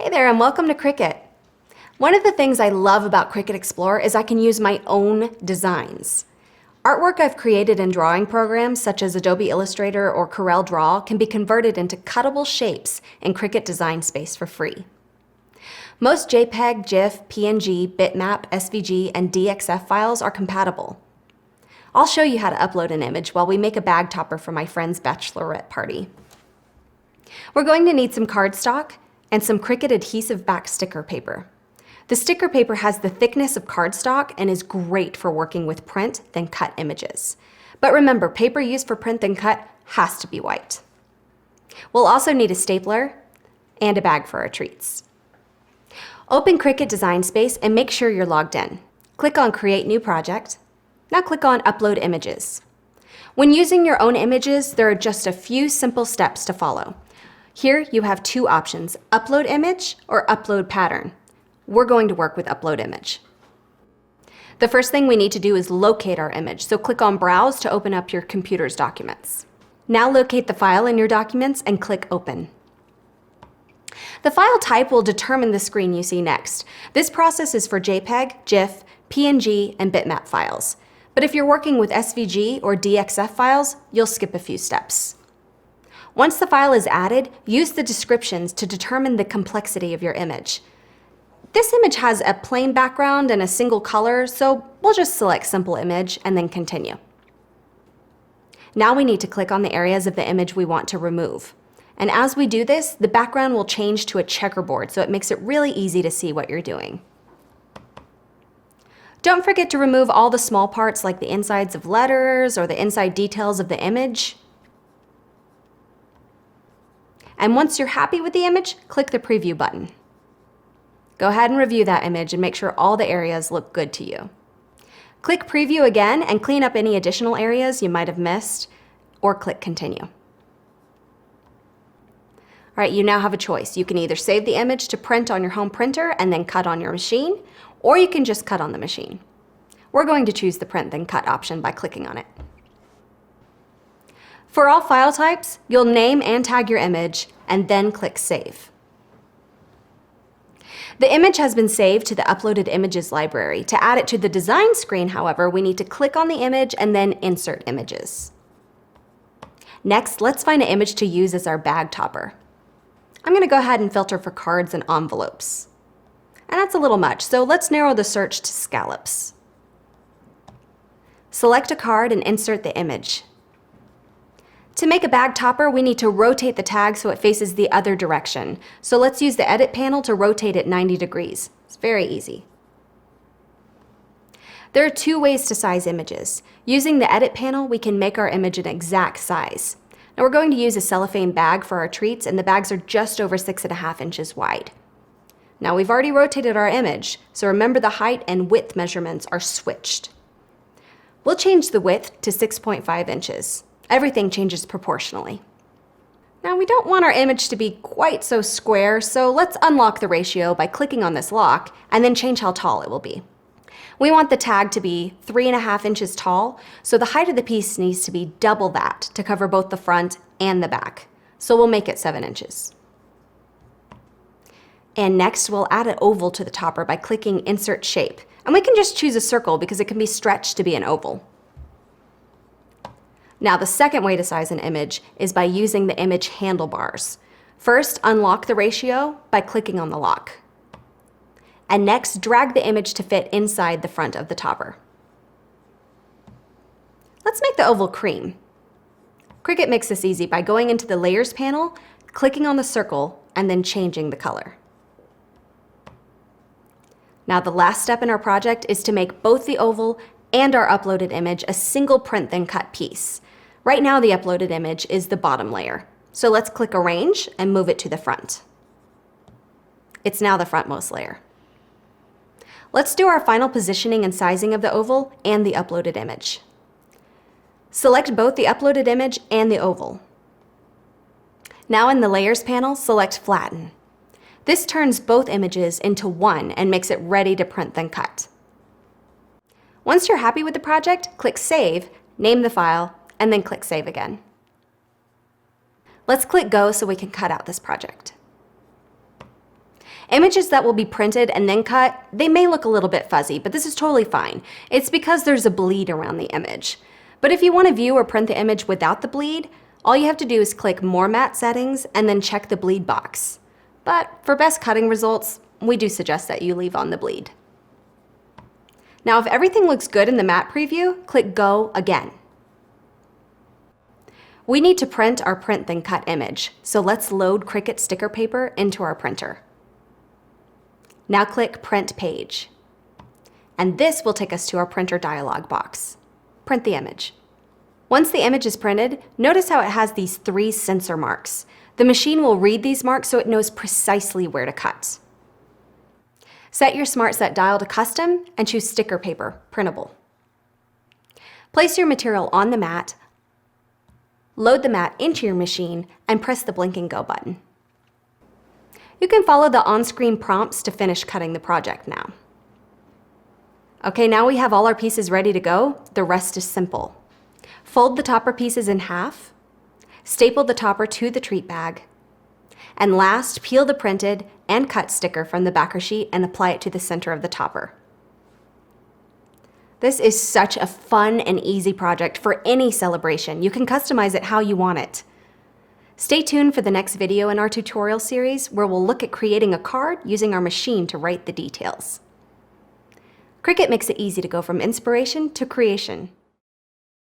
Hey there and welcome to Cricut. One of the things I love about Cricut Explore is I can use my own designs. Artwork I've created in drawing programs such as Adobe Illustrator or Corel Draw can be converted into cuttable shapes in Cricut Design Space for free. Most JPEG, GIF, PNG, bitmap, SVG, and DXF files are compatible. I'll show you how to upload an image while we make a bag topper for my friend's bachelorette party. We're going to need some cardstock and some Cricut adhesive back sticker paper. The sticker paper has the thickness of cardstock and is great for working with print then cut images. But remember, paper used for print then cut has to be white. We'll also need a stapler and a bag for our treats. Open Cricut Design Space and make sure you're logged in. Click on Create New Project. Now click on Upload Images. When using your own images, there are just a few simple steps to follow. Here you have two options, Upload Image or Upload Pattern. We're going to work with Upload Image. The first thing we need to do is locate our image, so click on Browse to open up your computer's documents. Now locate the file in your documents and click Open. The file type will determine the screen you see next. This process is for JPEG, GIF, PNG, and bitmap files. But if you're working with SVG or DXF files, you'll skip a few steps. Once the file is added, use the descriptions to determine the complexity of your image. This image has a plain background and a single color, so we'll just select Simple Image and then Continue. Now we need to click on the areas of the image we want to remove. And as we do this, the background will change to a checkerboard, so it makes it really easy to see what you're doing. Don't forget to remove all the small parts like the insides of letters or the inside details of the image. And once you're happy with the image, click the Preview button. Go ahead and review that image and make sure all the areas look good to you. Click Preview again and clean up any additional areas you might have missed, or click Continue. All right, you now have a choice. You can either save the image to print on your home printer and then cut on your machine, or you can just cut on the machine. We're going to choose the Print Then Cut option by clicking on it. For all file types, you'll name and tag your image and then click Save. The image has been saved to the Uploaded Images library. To add it to the design screen, however, we need to click on the image and then Insert Images. Next, let's find an image to use as our bag topper. I'm going to go ahead and filter for cards and envelopes. And that's a little much, so let's narrow the search to scallops. Select a card and insert the image. To make a bag topper, we need to rotate the tag so it faces the other direction. So let's use the Edit panel to rotate it 90 degrees. It's very easy. There are two ways to size images. Using the Edit panel, we can make our image an exact size. Now we're going to use a cellophane bag for our treats, and the bags are just over 6.5 inches wide. Now we've already rotated our image, so remember the height and width measurements are switched. We'll change the width to 6.5 inches. Everything changes proportionally. Now we don't want our image to be quite so square, so let's unlock the ratio by clicking on this lock and then change how tall it will be. We want the tag to be 3.5 inches tall, so the height of the piece needs to be double that to cover both the front and the back. So we'll make it 7 inches. And next we'll add an oval to the topper by clicking Insert Shape. And we can just choose a circle because it can be stretched to be an oval. Now the second way to size an image is by using the image handlebars. First, unlock the ratio by clicking on the lock. And next, drag the image to fit inside the front of the topper. Let's make the oval cream. Cricut makes this easy by going into the Layers panel, clicking on the circle, and then changing the color. Now the last step in our project is to make both the oval and our uploaded image a single Print Then Cut piece. Right now the uploaded image is the bottom layer. So let's click Arrange and move it to the front. It's now the frontmost layer. Let's do our final positioning and sizing of the oval and the uploaded image. Select both the uploaded image and the oval. Now in the Layers panel, select Flatten. This turns both images into one and makes it ready to print then cut. Once you're happy with the project, click Save, name the file, and then click Save again. Let's click Go so we can cut out this project. Images that will be printed and then cut, they may look a little bit fuzzy, but this is totally fine. It's because there's a bleed around the image. But if you want to view or print the image without the bleed, all you have to do is click More Matte Settings and then check the bleed box. But for best cutting results, we do suggest that you leave on the bleed. Now, if everything looks good in the matte preview, click Go again. We need to print our print then cut image, so let's load Cricut sticker paper into our printer. Now click Print Page. And this will take us to our printer dialog box. Print the image. Once the image is printed, notice how it has these 3 sensor marks. The machine will read these marks so it knows precisely where to cut. Set your Smart Set dial to Custom and choose Sticker Paper, Printable. Place your material on the mat, load the mat into your machine, and press the blink and go button. You can follow the on-screen prompts to finish cutting the project now. Okay, now we have all our pieces ready to go. The rest is simple. Fold the topper pieces in half, staple the topper to the treat bag, and last, peel the printed and cut sticker from the backer sheet and apply it to the center of the topper. This is such a fun and easy project for any celebration. You can customize it how you want it. Stay tuned for the next video in our tutorial series where we'll look at creating a card using our machine to write the details. Cricut makes it easy to go from inspiration to creation.